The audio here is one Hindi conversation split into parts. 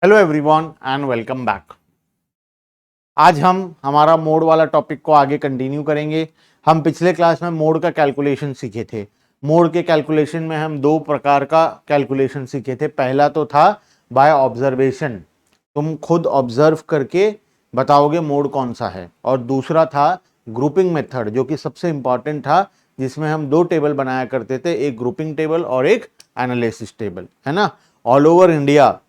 Hello everyone and welcome back. आज हम हमारा मोड वाला टॉपिक को आगे कंटिन्यू करेंगे। हम पिछले क्लास में मोड का कैलकुलेशन सीखे थे। मोड के कैलकुलेशन में हम दो प्रकार का कैलकुलेशन सीखे थे। पहला तो था बाय ऑब्जर्वेशन, तुम खुद ऑब्जर्व करके बताओगे मोड कौन सा है, और दूसरा था ग्रुपिंग मेथड, जो कि सबसे इंपॉर्टेंट था, जिसमें हम दो टेबल बनाया करते थे, एक ग्रुपिंग टेबल और एक एनालिसिस टेबल, है ना। ऑल ओवर इंडिया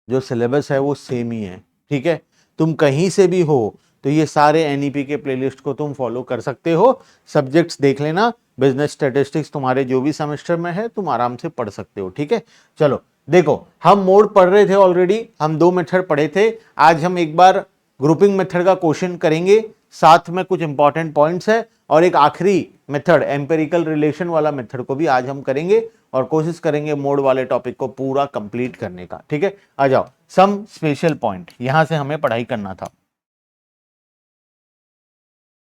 जो सिलेबस है वो सेम ही है, ठीक है। तुम कहीं से भी हो तो ये सारे एनईपी के प्लेलिस्ट को तुम फॉलो कर सकते हो। सब्जेक्ट्स देख लेना, बिजनेस स्टैटिस्टिक्स तुम्हारे जो भी सेमेस्टर में है तुम आराम से पढ़ सकते हो, ठीक है। चलो देखो, हम मोड पढ़ रहे थे ऑलरेडी, हम दो मेथड पढ़े थे। आज हम एक बार ग्रुपिंग मेथड का क्वेश्चन करेंगे, साथ में कुछ इंपॉर्टेंट पॉइंट्स है, और एक आखिरी मेथड एम्पेरिकल रिलेशन वाला मेथड को भी आज हम करेंगे, और कोशिश करेंगे मोड वाले टॉपिक को पूरा कंप्लीट करने का, ठीक है। आ जाओ, सम स्पेशल पॉइंट यहां से हमें पढ़ाई करना था।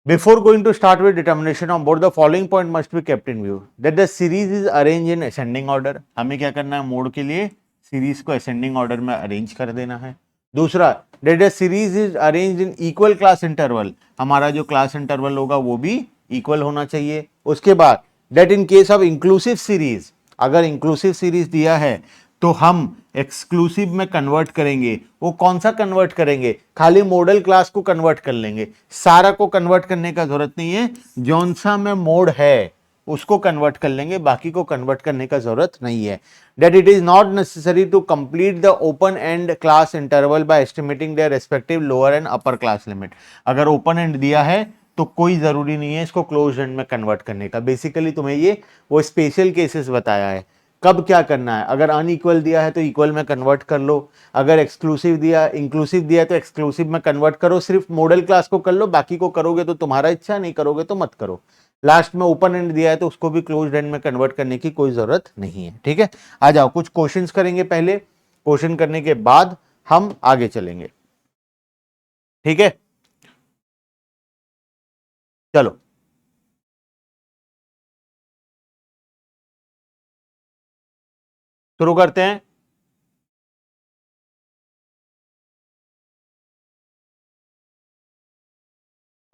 Before going to start with determination on board, the following point must be kept in view that the series is arranged in ascending order। हमें क्या करना है, मोड के लिए सीरीज को असेंडिंग ऑर्डर में अरेंज कर देना है। दूसरा, that the series is arranged in equal class interval, हमारा जो क्लास इंटरवल होगा वो भी इक्वल होना चाहिए। उसके बाद that in case of inclusive series, अगर इंक्लूसिव सीरीज दिया है तो हम एक्सक्लूसिव में कन्वर्ट करेंगे। वो कौन सा कन्वर्ट करेंगे, खाली मॉडल क्लास को कन्वर्ट कर लेंगे, सारा को कन्वर्ट करने का जरूरत नहीं है। जौन सा में मोड है उसको कन्वर्ट कर लेंगे, बाकी को कन्वर्ट करने का जरूरत नहीं है। that it is not necessary to complete the open end class interval by estimating their respective lower and upper class limit। अगर ओपन एंड दिया है तो कोई जरूरी नहीं है इसको क्लोज एंड में कन्वर्ट करने का। बेसिकली तुम्हें ये वो स्पेशल केसेस बताया है कब क्या करना है। अगर अनइक्वल दिया है तो इक्वल में कन्वर्ट कर लो, अगर एक्सक्लूसिव दिया इंक्लूसिव दिया है तो एक्सक्लूसिव में कन्वर्ट करो। सिर्फ मॉडल क्लास को कर लो, बाकी को करोगे तो तुम्हारा इच्छा, नहीं करोगे तो मत करो। लास्ट में ओपन एंड दिया है तो उसको भी क्लोज एंड में कन्वर्ट करने की कोई जरूरत नहीं है, ठीक है। आ जाओ, कुछ क्वेश्चंस करेंगे पहले, क्वेश्चन करने के बाद हम आगे चलेंगे, ठीक है। चलो शुरू करते हैं।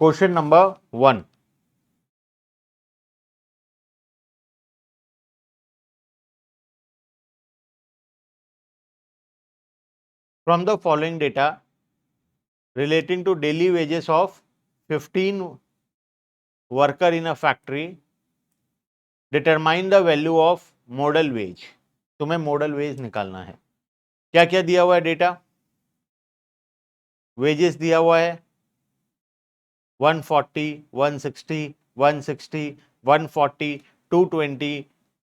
Question number 1, from the following data relating to daily wages of 15 worker in a factory, determine the value of modal wage। तुम्हें मॉडल वेज निकालना है। क्या क्या दिया हुआ है डेटा, वेजेस दिया हुआ है 140, 160, 160, 140, 220,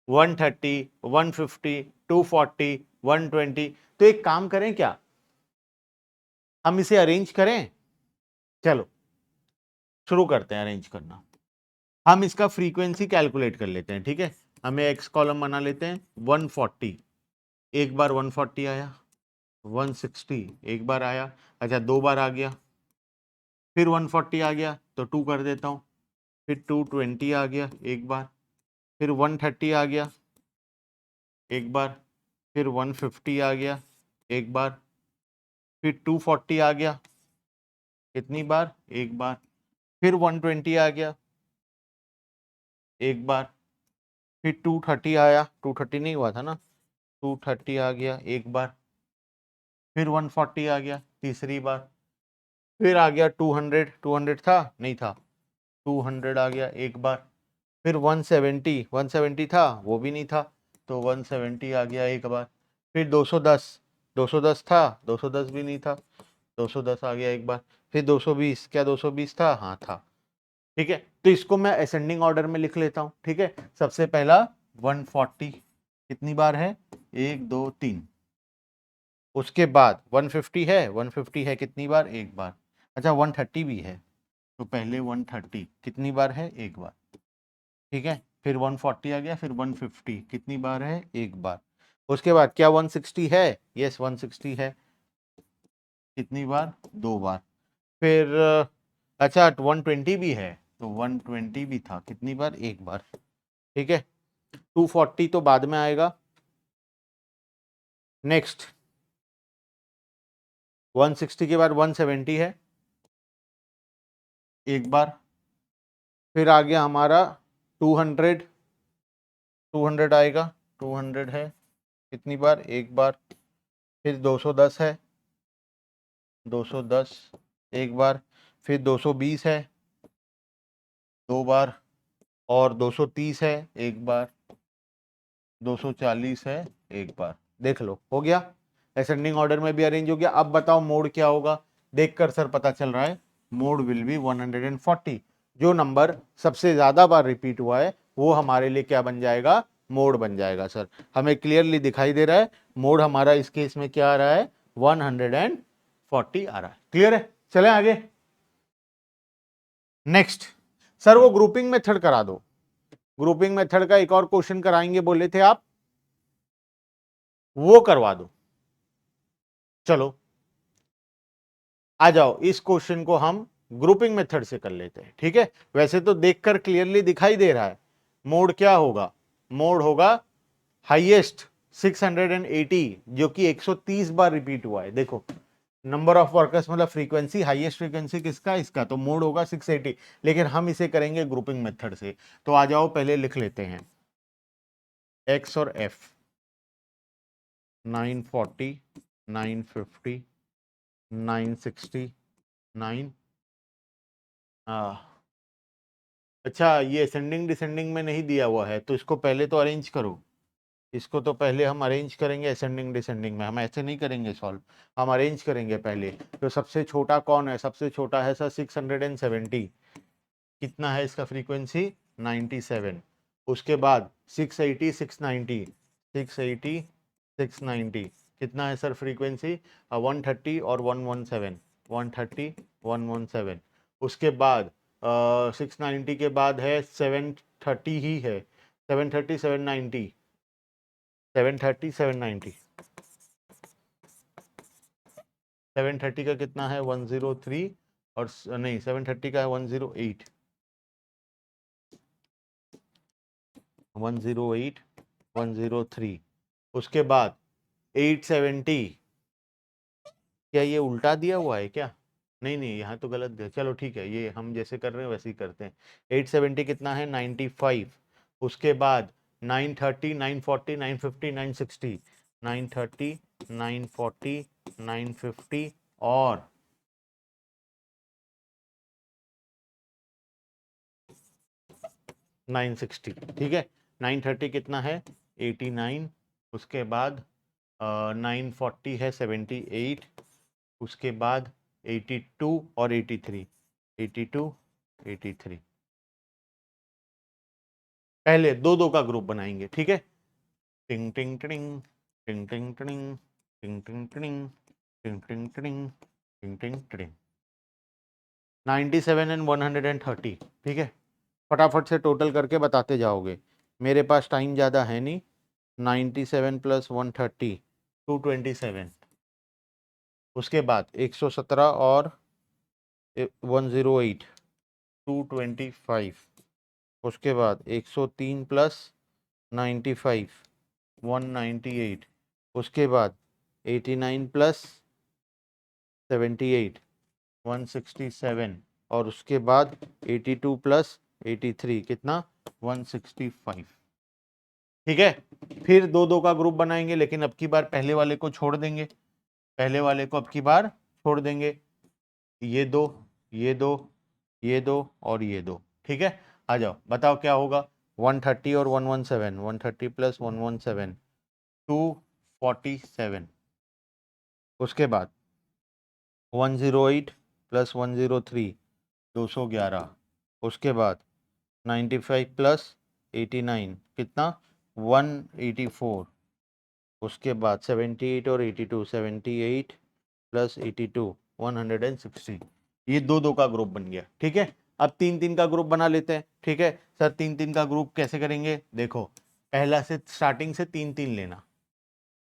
130, 150, 240, 120। तो एक काम करें क्या, हम इसे अरेंज करें। चलो शुरू करते हैं अरेंज करना। हम इसका फ्रीक्वेंसी कैलकुलेट कर लेते हैं, ठीक है। हमें एक्स कॉलम बना लेते हैं। 140 एक बार 140 आया, 160 एक बार आया, अच्छा दो बार आ गया, फिर 140 आ गया तो 2 कर देता हूँ, फिर 220 आ गया एक बार, फिर 130 आ गया एक बार, फिर 150 आ गया एक बार, फिर 240 आ गया कितनी बार, एक बार, फिर 120 आ गया एक बार, फिर 230 आया, 230 नहीं हुआ था ना, 230 आ गया एक बार, फिर 140 आ गया तीसरी बार, फिर आ गया 200, 200 था नहीं था, 200 आ गया एक बार, फिर 170, 170 था वो भी नहीं था, तो 170 आ गया एक बार, फिर 210, 210 था, 210 भी नहीं था, 210 आ गया एक बार, फिर 220, क्या 220 था, हाँ था, ठीक है। तो इसको मैं असेंडिंग ऑर्डर में लिख लेता हूं, ठीक है। सबसे पहला 140 कितनी बार है, एक दो तीन। उसके बाद 150 है, 150 है कितनी बार, एक बार। अच्छा 130 भी है, तो पहले 130 कितनी बार है, एक बार, ठीक है। फिर 140 आ गया, फिर 150 कितनी बार है, एक बार। उसके बाद क्या 160 है, यस 160 है कितनी बार, दो बार। फिर अच्छा 120 भी है, तो 120 भी था कितनी बार, एक बार, ठीक है। 240 तो बाद में आएगा। नेक्स्ट 160 के बाद 170 है एक बार, फिर आ गया हमारा 200, 200 आएगा, 200 है कितनी बार, एक बार, फिर 210 है, 210 एक बार, फिर 220 है दो बार, और 230 है एक बार, 240 है एक बार। देख लो हो गया, असेंडिंग ऑर्डर में भी अरेंज हो गया। अब बताओ मोड क्या होगा, देखकर सर पता चल रहा है मोड विल बी 140। जो नंबर सबसे ज्यादा बार रिपीट हुआ है वो हमारे लिए क्या बन जाएगा, मोड बन जाएगा। सर हमें क्लियरली दिखाई दे रहा है मोड हमारा इस केस में क्या आ रहा है, 140 आ रहा है। क्लियर है, चले आगे। नेक्स्ट, सर वो ग्रुपिंग मेथड करा दो। ग्रुपिंग मेथड का एक और क्वेश्चन कराएंगे बोले थे आप, वो करवा दो। चलो आ जाओ, इस क्वेश्चन को हम ग्रुपिंग मेथड से कर लेते हैं। ठीक है, वैसे तो देखकर क्लियरली दिखाई दे रहा है मोड क्या होगा, मोड होगा हाईएस्ट 680 जो कि 130 बार रिपीट हुआ है। देखो नंबर ऑफ वर्कर्स मतलब फ्रीक्वेंसी, हाईएस्ट फ्रीक्वेंसी किसका, इसका, तो मोड होगा 680, लेकिन हम इसे करेंगे ग्रुपिंग मेथड से। तो आ जाओ पहले लिख लेते हैं एक्स और एफ, 940, 950, 960, 9। अच्छा ये असेंडिंग डिसेंडिंग में नहीं दिया हुआ है तो इसको पहले तो अरेंज करो, इसको तो पहले हम अरेंज करेंगे असेंडिंग डिसेंडिंग में, हम ऐसे नहीं करेंगे सॉल्व, हम अरेंज करेंगे पहले। तो सबसे छोटा कौन है, सबसे छोटा है सर 670, कितना है इसका फ्रीक्वेंसी 97। उसके बाद 680, 690, 680, 690 कितना है सर फ्रीक्वेंसी 130 और 117, 130, 117। उसके बाद 690 के बाद है 730 ही है, 730, 790, 730, 790, 730 का कितना है 103, और नहीं 730 का है 108, 108, 103। उसके बाद 870, क्या ये उल्टा दिया हुआ है क्या, नहीं नहीं यहाँ तो गलत दिया, चलो ठीक है ये हम जैसे कर रहे हैं वैसे ही करते हैं। 870 कितना है 95। उसके बाद 930, 940, 950, 960, 930, 940, 950 और 960। ठीक है, 930 कितना है 89। उसके बाद 940 है 78। उसके बाद 82 और 83, 82, 83। पहले दो दो का ग्रुप बनाएंगे। ठीक है, टिंग टिंग टिंग, टिंग टिंग टिंग, टिंग टिंग टिंग, टिंग टिंग टिंग, टिंग टिंग टिंग। 97 एंड 130। ठीक है, फटाफट से टोटल करके बताते जाओगे, मेरे पास टाइम ज़्यादा है नहीं। 97 प्लस 130, 227। उसके बाद 117 और 108, 225। उसके बाद 103 प्लस 95, 198। उसके बाद 89 प्लस 78, 167। और उसके बाद 82 प्लस 83 कितना 165। ठीक है, फिर दो दो का ग्रुप बनाएंगे, लेकिन अब की बार पहले वाले को छोड़ देंगे, पहले वाले को अब की बार छोड़ देंगे। ये दो, ये दो, ये दो और ये दो। ठीक है, आ जाओ बताओ क्या होगा, 130 और 117, 130 प्लस 117, 247। उसके बाद 108 प्लस 103, 211। उसके बाद 95 प्लस 89 कितना 184। उसके बाद 78 और 82, 78 प्लस 82, 160। ये दो दो का ग्रुप बन गया। ठीक है, अब तीन तीन का ग्रुप बना लेते हैं। ठीक है सर, तीन तीन का ग्रुप कैसे करेंगे, देखो पहला से स्टार्टिंग से तीन तीन लेना।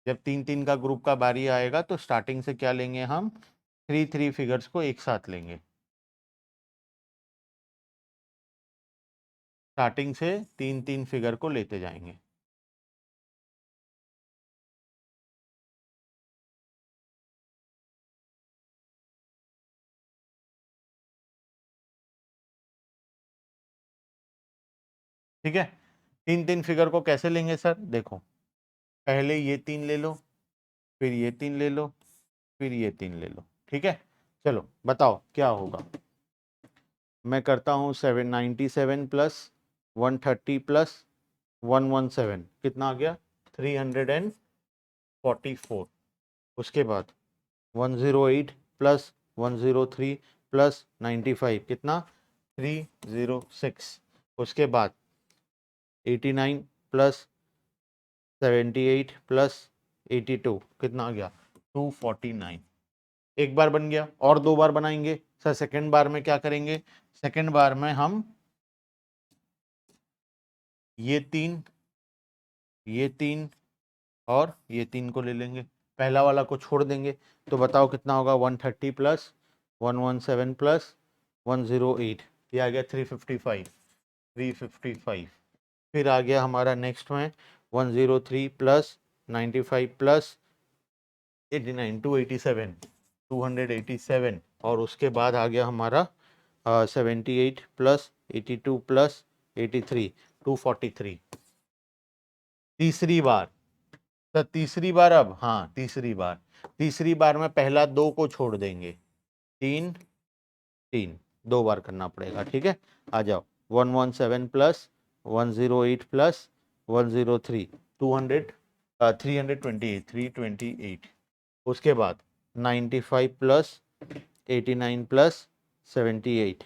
जब तीन तीन का ग्रुप का बारी आएगा तो स्टार्टिंग से क्या लेंगे हम, थ्री थ्री फिगर्स को एक साथ लेंगे, स्टार्टिंग से तीन तीन फिगर को लेते जाएंगे। ठीक है, तीन तीन फिगर को कैसे लेंगे सर, देखो पहले ये तीन ले लो, फिर ये तीन ले लो, फिर ये तीन ले लो। ठीक है, चलो बताओ क्या होगा। मैं करता हूँ 797 प्लस 130 प्लस 117, कितना आ गया 344। उसके बाद 108 प्लस 103 प्लस 95, कितना 306। उसके बाद 89 प्लस 78 प्लस 82, कितना आ गया 249। एक बार बन गया, और दो बार बनाएंगे सर। सेकंड बार में क्या करेंगे, सेकंड बार में हम ये तीन, ये तीन और ये तीन को ले लेंगे, पहला वाला को छोड़ देंगे। तो बताओ कितना होगा, 130 प्लस 117 प्लस 108, ये आ गया 355, 355। फिर आ गया हमारा नेक्स्ट में 103 प्लस 95 प्लस 89, 287, 287। और उसके बाद आ गया हमारा 78 प्लस 82 प्लस 83, 243। तीसरी बार सर, तीसरी बार, अब हाँ तीसरी बार में पहला दो को छोड़ देंगे, तीन तीन, दो बार करना पड़ेगा। ठीक है, आ जाओ 117 प्लस 108 प्लस 103, 200, 328, 328। उसके बाद 95 plus 89 plus 78,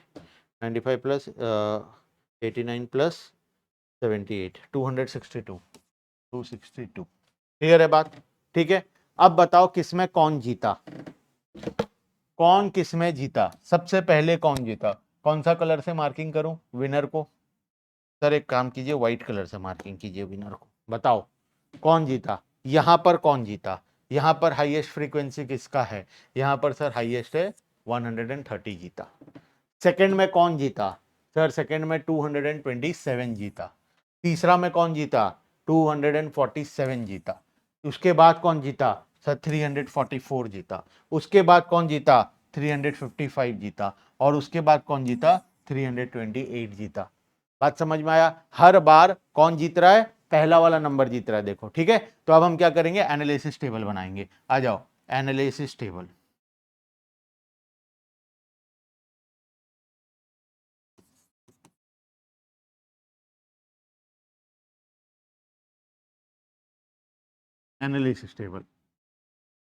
95 plus 89 plus 78, 262, 262। Clear है बात, ठीक है। अब बताओ किसमें कौन जीता, कौन किसमें जीता। सबसे पहले कौन जीता, कौन सा कलर से मार्किंग करूं विनर को, सर एक काम कीजिए व्हाइट कलर से मार्किंग कीजिए विनर को। बताओ कौन जीता, यहां पर कौन जीता, यहां पर हाईएस्ट फ्रीक्वेंसी किसका है, यहां पर सर हाईएस्ट है 130 जीता। सेकंड में कौन जीता, सर सेकंड में 227 जीता। तीसरा में कौन जीता, 247 जीता। उसके बाद कौन जीता सर, 344 जीता। उसके बाद कौन जीता, 355 जीता। और उसके बाद कौन जीता, 328 जीता। बात समझ में आया, हर बार कौन जीत रहा है, पहला वाला नंबर जीत रहा है। देखो ठीक है, तो अब हम क्या करेंगे, एनालिसिस टेबल बनाएंगे। आ जाओ एनालिसिस टेबल। एनालिसिस टेबल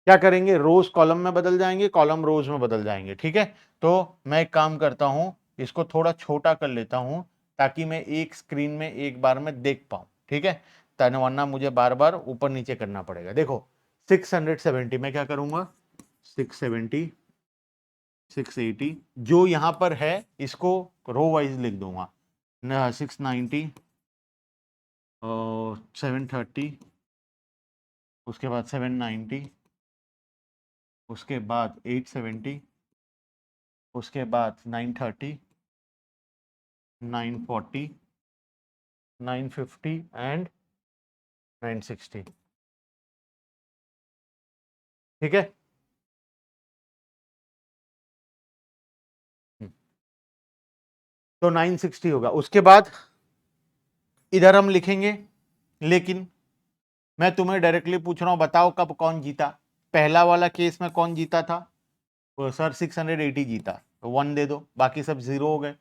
क्या करेंगे, रोज कॉलम में बदल जाएंगे, कॉलम रोज में बदल जाएंगे। ठीक है, तो मैं एक काम करता हूं, इसको थोड़ा छोटा कर लेता हूं ताकि मैं एक स्क्रीन में एक बार में देख पाऊं। ठीक है, वरना मुझे बार बार ऊपर नीचे करना पड़ेगा। देखो 670 में क्या करूंगा, 670, 680 जो यहां पर है इसको रो वाइज लिख दूंगा, 690 और 730, उसके बाद 790, उसके बाद 870, उसके बाद 930, 940, 950 एंड 960। ठीक है, तो 960 होगा। उसके बाद इधर हम लिखेंगे, लेकिन मैं तुम्हें डायरेक्टली पूछ रहा हूं, बताओ कब कौन जीता। पहला वाला केस में कौन जीता था, तो सर 680 जीता, तो 1 दे दो, बाकी सब 0 हो गए।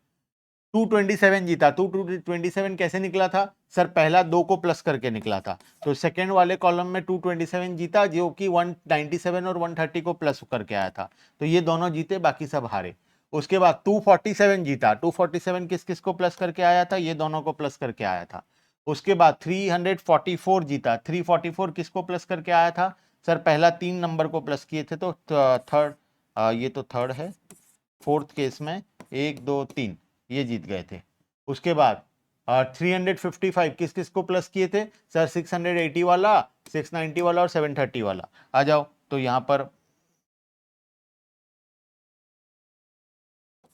227 जीता, 227 कैसे निकला था सर, पहला दो को प्लस करके निकला था। तो सेकंड वाले कॉलम में 227 जीता, जो कि 197 और 130 को प्लस करके आया था। तो ये दोनों जीते, बाकी सब हारे। उसके बाद 247 जीता, 247 किस किस को प्लस करके आया था, ये दोनों को प्लस करके आया था। उसके बाद 344 जीता, 344 किसको प्लस करके आया था सर, पहला तीन नंबर को प्लस किए थे, तो थर्ड, ये तो थर्ड है, फोर्थ केस में 1 2 3 ये जीत गए थे। उसके बाद 355 किस किस को प्लस किए थे सर, 680 वाला, 690 वाला और 730 वाला। आ जाओ, तो यहां पर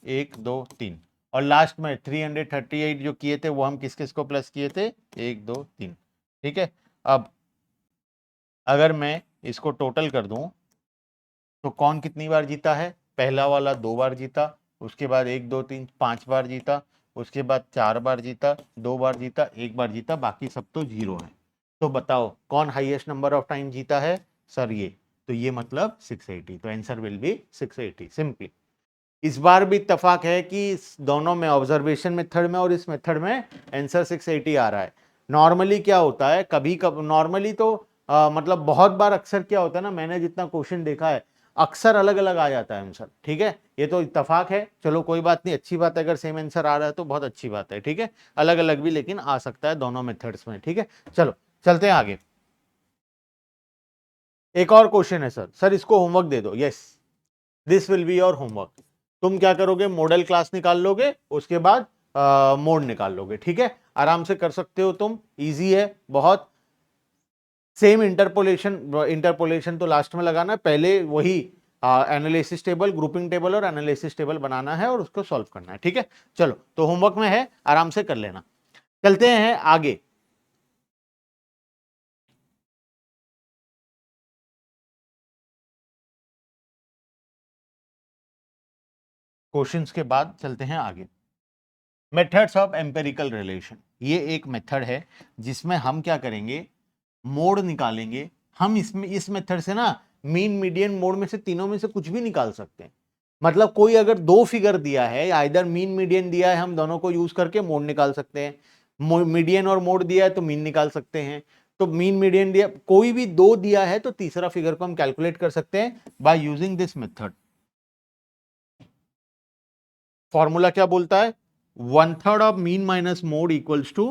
1 2 3, और लास्ट में 338 जो किए थे वो हम किस किस को प्लस किए थे, 1 2 3। ठीक है, अब अगर मैं इसको टोटल कर दूं तो कौन कितनी बार जीता है, पहला वाला 2 बार जीता, उसके बाद 1 2 3 5 बार जीता, उसके बाद 4 बार जीता, 2 बार जीता, 1 बार जीता, बाकी सब तो 0 है। तो बताओ कौन हाईएस्ट नंबर ऑफ टाइम जीता है सर? ये तो ये मतलब 680, तो आंसर विल बी 680 सिंपली। इस बार भी इत्तेफाक है कि दोनों में, ऑब्जर्वेशन मेथड में और इस मेथड में आंसर 680 आ रहा है। नॉर्मली क्या होता है, कभी नॉर्मली तो मतलब बहुत बार अक्सर क्या होता है ना, मैंने जितना क्वेश्चन देखा है अक्सर अलग अलग आ जाता है आंसर। ठीक है, ये तो इत्तेफाक है, चलो कोई बात नहीं, अच्छी बात है। अगर सेम आंसर आ रहा है तो बहुत अच्छी बात है। ठीक है, अलग अलग भी लेकिन आ सकता है दोनों मेथड्स में। ठीक है, चलो चलते हैं आगे। एक और क्वेश्चन है सर इसको होमवर्क दे दो। Yes, this will be your homework. तुम क्या करोगे, मॉडल क्लास निकाल लोगे, उसके बाद मोड निकाल लोगे। ठीक है, आराम से कर सकते हो तुम, इजी है बहुत। सेम इंटरपोलेशन तो लास्ट में लगाना है, पहले वही एनालिसिस टेबल, ग्रुपिंग टेबल और एनालिसिस टेबल बनाना है और उसको सॉल्व करना है। ठीक है, चलो तो होमवर्क में है, आराम से कर लेना। चलते हैं आगे। क्वेश्चंस के बाद चलते हैं आगे। मेथड्स ऑफ एम्पेरिकल रिलेशन, ये एक मेथड है जिसमें हम क्या करेंगे, मोड निकालेंगे। हम इसमें इस मेथड से ना मीन, मीडियन, मोड में से तीनों में से कुछ भी निकाल सकते हैं। मतलब कोई अगर दो फिगर दिया है, आइदर मीन मीडियन दिया है, हम दोनों को यूज करके मोड निकाल सकते हैं। मीडियन और मोड दिया है तो मीन निकाल सकते हैं। तो मीन मीडियन दिया, कोई भी दो दिया है तो तीसरा फिगर को हम कैलकुलेट कर सकते हैं by using this method. Formula क्या बोलता है, 1/3 of mean minus mode equals to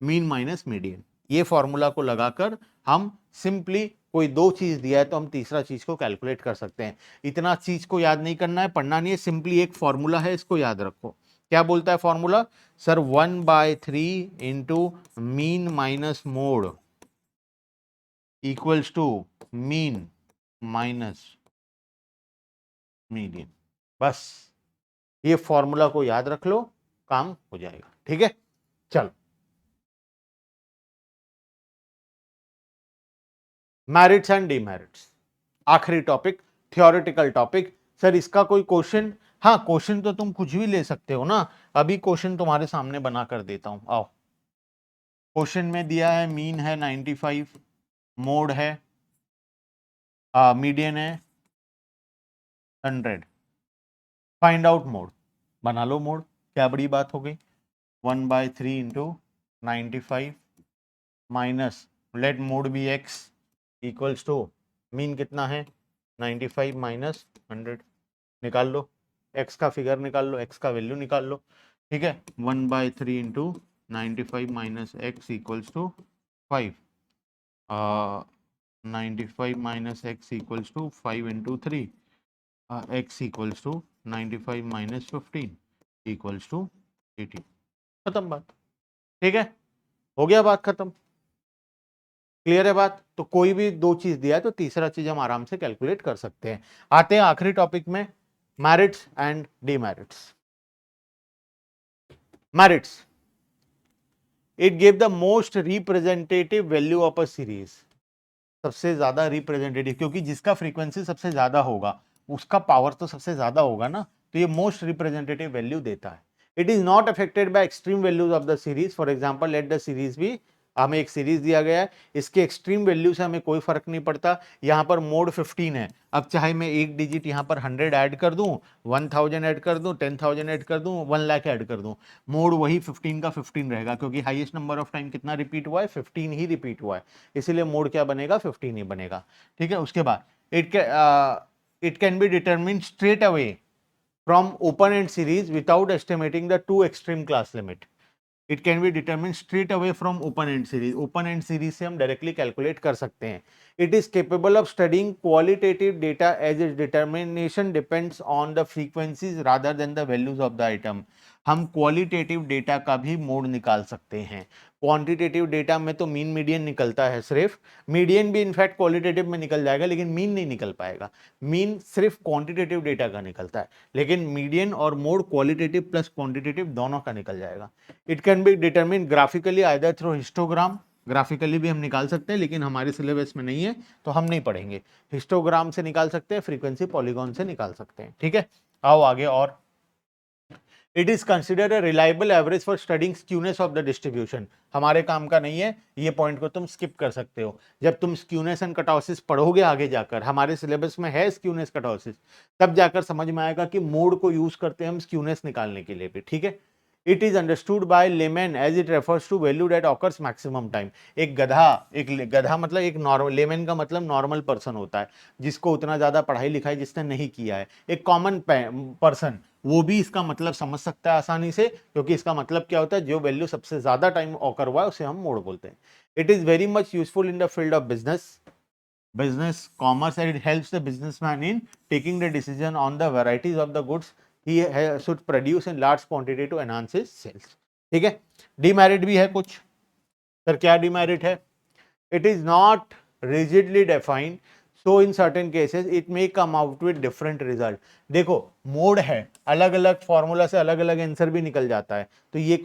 mean minus median. ये फॉर्मूला को लगाकर हम सिंपली, कोई दो चीज दिया है तो हम तीसरा चीज को कैलकुलेट कर सकते हैं। इतना चीज को याद नहीं करना है, पढ़ना नहीं है, सिंपली एक फॉर्मूला है, इसको याद रखो। क्या बोलता है formula sir, 1/3 into mean minus mode equals to mean minus median. बस ये फॉर्मूला को याद रख लो, काम हो जाएगा। ठीक है, चलो मेरिट्स एंड डीमेरिट्स, आखिरी टॉपिक, थियोरेटिकल टॉपिक। सर इसका कोई क्वेश्चन? हाँ, क्वेश्चन तो तुम कुछ भी ले सकते हो ना। अभी क्वेश्चन तुम्हारे सामने बना कर देता हूं, आओ। क्वेश्चन में दिया है मीन है 95, मोड है मीडियन है 100, फाइंड आउट मोड। बना लो मोड, क्या बड़ी बात हो गई। 1/3 into 95 minus, let mode be x, equals to mean कितना है 95 माइनस 100। निकाल लो, x का फिगर निकाल लो, x का वैल्यू निकाल लो। ठीक है, 1/3 into 95 minus x equals to 5, 95 minus x equals to 5 into 3, x equals to 95 minus 15 equals to 80। खत्म बात। ठीक है, हो गया बात खत्म। क्लियर है बात? तो कोई भी दो चीज दिया है तो तीसरा चीज हम आराम से कैलकुलेट कर सकते हैं। आते हैं आखिरी टॉपिक में, merits and demerits. Merits, it give the most representative value of a series. सबसे ज्यादा रिप्रेजेंटेटिव, क्योंकि जिसका फ्रीक्वेंसी सबसे ज्यादा होगा उसका पावर तो सबसे ज्यादा होगा ना, तो ये मोस्ट रिप्रेजेंटेटिव वैल्यू देता है। It is not affected by extreme values of the series. For example, let the series भी, हमें एक सीरीज दिया गया है, इसके एक्सट्रीम वैल्यू से हमें कोई फर्क नहीं पड़ता। यहां पर मोड 15 है, अब चाहे मैं एक डिजिट यहां पर 100 ऐड कर दूं, 1000 ऐड कर दूं, 10,000 ऐड कर दूं, 1 लाख ऐड कर दूं, मोड वही 15 का 15 रहेगा, क्योंकि हाईएस्ट नंबर ऑफ टाइम कितना रिपीट हुआ है, 15 ही रिपीट हुआ है, इसीलिए मोड क्या बनेगा, 15 ही बनेगा। ठीक है, उसके बाद it can be determine straight away from open-end series without estimating the two extreme class limit. It can be determined straight away from open-end series. Open-end series से हम directly calculate कर सकते हैं. It is capable of studying qualitative data as its determination depends on the frequencies rather than the values of the item. हम क्वालिटेटिव डेटा का भी मोड निकाल सकते हैं। क्वांटिटेटिव डेटा में तो मीन मीडियन निकलता है सिर्फ, मीडियन भी इनफैक्ट क्वालिटेटिव में निकल जाएगा लेकिन मीन नहीं निकल पाएगा। मीन सिर्फ क्वांटिटेटिव डेटा का निकलता है, लेकिन मीडियन और मोड क्वालिटेटिव प्लस क्वांटिटेटिव दोनों का निकल जाएगा। It can be determine graphically either through histogram, graphically भी हम निकाल सकते हैं लेकिन हमारे सिलेबस में नहीं है तो हम नहीं पढ़ेंगे। हिस्टोग्राम से निकाल सकते हैं, फ्रीक्वेंसी पॉलीगॉन से निकाल सकते हैं। ठीक है, आओ आगे। और it is considered a reliable average for studying skewness of the distribution. हमारे काम का नहीं है, ये पॉइंट को तुम स्किप कर सकते हो। जब तुम स्क्यूनेस एंड कटॉसिस पढ़ोगे आगे जाकर, हमारे सिलेबस में है स्क्यूनेस कटॉसिस, तब जाकर समझ में आएगा कि मोड को यूज करते हैं हम स्क्यूनेस निकालने के लिए भी, ठीक है। It is understood by layman as it refers to value that occurs maximum time. एक गधा मतलब एक नॉर्मल, लेमैन का मतलब नॉर्मल पर्सन होता है, जिसको उतना ज्यादा पढ़ाई लिखाई जिसने नहीं किया है। एक कॉमन पर्सन वो भी इसका मतलब समझ सकता है आसानी से, क्योंकि इसका मतलब क्या होता है, जो वैल्यू सबसे ज्यादा टाइम ऑकर हुआ है उसे हम मोड बोलते हैं। It is very much useful in the field of business commerce, and it helps the businessman in taking the decision on the varieties of the goods he should produce in large quantity to enhance his sales। ठीक है। डिमेरिट भी है कुछ। सर क्या डिमेरिट है? It is not rigidly defined, so in certain cases it may come out with different result. देखो मोड है, अलग अलग फॉर्मूला से अलग अलग आंसर भी निकल जाता है, तो ये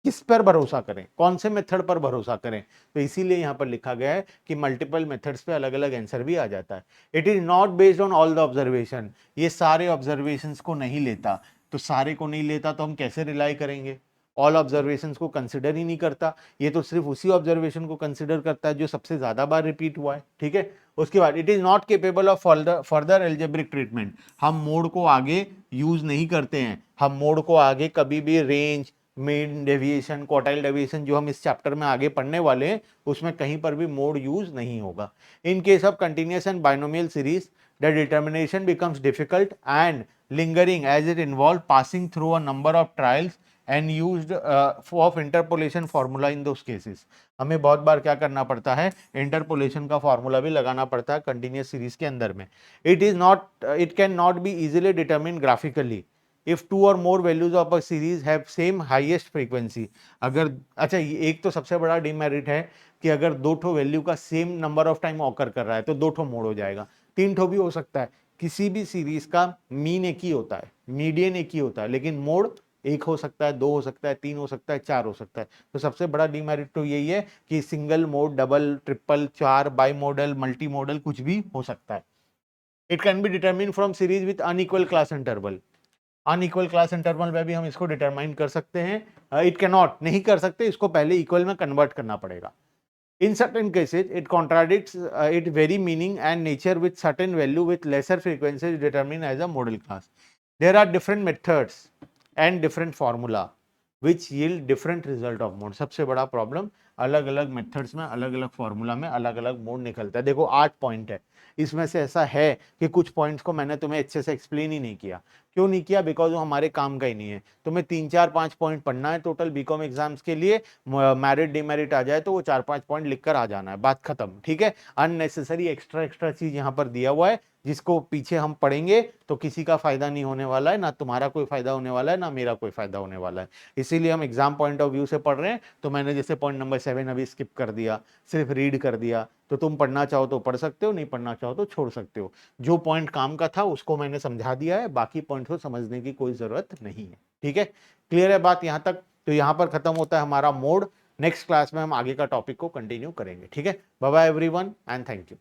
किस पर भरोसा करें, कौन से मेथड पर भरोसा करें? तो इसीलिए यहां पर लिखा गया है कि मल्टीपल मेथड्स पे अलग अलग आंसर भी आ जाता है। It is not based on all the observation, ये सारे ऑब्जर्वेशंस को नहीं लेता। तो सारे को नहीं लेता तो हम कैसे रिलाई करेंगे? ऑल ऑब्जर्वेशंस को कंसिडर ही नहीं करता, ये तो सिर्फ उसी ऑब्जर्वेशन को कंसिडर करता है जो सबसे ज्यादा बार रिपीट हुआ है, ठीक है। उसके बाद it is not capable of further algebraic treatment. हम मोड को आगे यूज नहीं करते हैं, हम मोड को आगे कभी भी range, mean deviation, quartile deviation जो हम इस चैप्टर में आगे पढ़ने वाले हैं, उसमें कहीं पर भी मोड यूज नहीं होगा। In case of continuous and binomial series the determination becomes difficult and lingering as it involve passing through a number of trials and used of interpolation formula in those cases. हमें बहुत बार क्या करना पड़ता है, इंटरपोलेशन का फार्मूला भी लगाना पड़ता है कंटिन्यूअस सीरीज के अंदर में। It can not be easily determine graphically if two or more values of a series have same highest frequency। अगर अच्छा, एक तो सबसे बड़ा डिमेरिट है कि अगर दो ठो वैल्यू का same number of time occur कर रहा है तो दो ठो मोड हो जाएगा, तीन ठो भी हो सकता है। किसी भी सीरीज का मीन एक ही होता है, मीडियन एक ही होता है, लेकिन मोड एक हो सकता है, दो हो सकता है, तीन हो सकता है, चार हो सकता है। तो सबसे बड़ा डिमेरिट तो यही है कि सिंगल मोड, डबल, ट्रिपल, चार, बाई मॉडल, मल्टी मॉडल कुछ भी हो सकता है। It can be determine from series with unequal class interval. Unequal class interval में भी हम इसको डिटरमाइन कर सकते हैं। इट कैन नॉट, नहीं कर सकते, इसको पहले इक्वल में कन्वर्ट करना पड़ेगा। In certain cases it contradicts it very meaning and nature with certain value with lesser frequencies determine as a model class. There are different methods and different formula which yield different result of mode. सबसे बड़ा प्रॉब्लम, अलग अलग मेथड्स में अलग अलग फॉर्मूला में अलग अलग मोड निकलता है। देखो 8 पॉइंट है, इसमें से ऐसा है कि कुछ पॉइंट्स को मैंने तुम्हें अच्छे से एक्सप्लेन ही नहीं किया। क्यों नहीं किया? बिकॉज वो हमारे काम का ही नहीं है। तुम्हें 3 4 5 पॉइंट पढ़ना है टोटल बीकॉम एग्जाम्स के लिए, मेरिट डिमेरिट आ जाए तो वो 4 5 पॉइंट लिखकर आ जाना है, बात खत्म, ठीक है। अननेसेसरी एक्स्ट्रा एक्स्ट्रा चीज यहाँ पर दिया हुआ है, जिसको पीछे हम पढ़ेंगे तो किसी का फायदा नहीं होने वाला है, ना तुम्हारा कोई फायदा होने वाला है, ना मेरा कोई फायदा होने वाला है। इसीलिए हम एग्जाम पॉइंट ऑफ व्यू से पढ़ रहे हैं। तो मैंने जैसे पॉइंट नंबर 7 अभी स्किप कर दिया, सिर्फ रीड कर दिया, तो तुम पढ़ना चाहो तो पढ़ सकते हो, नहीं पढ़ना चाहो तो छोड़ सकते हो। जो पॉइंट काम का था उसको मैंने समझा दिया है, बाकी पॉइंट को समझने की कोई जरूरत नहीं है, ठीक है। क्लियर है बात यहां तक? तो यहां पर खत्म होता है हमारा मोड। नेक्स्ट क्लास में हम आगे का टॉपिक को कंटिन्यू करेंगे, ठीक है। Bye bye everyone and thank you.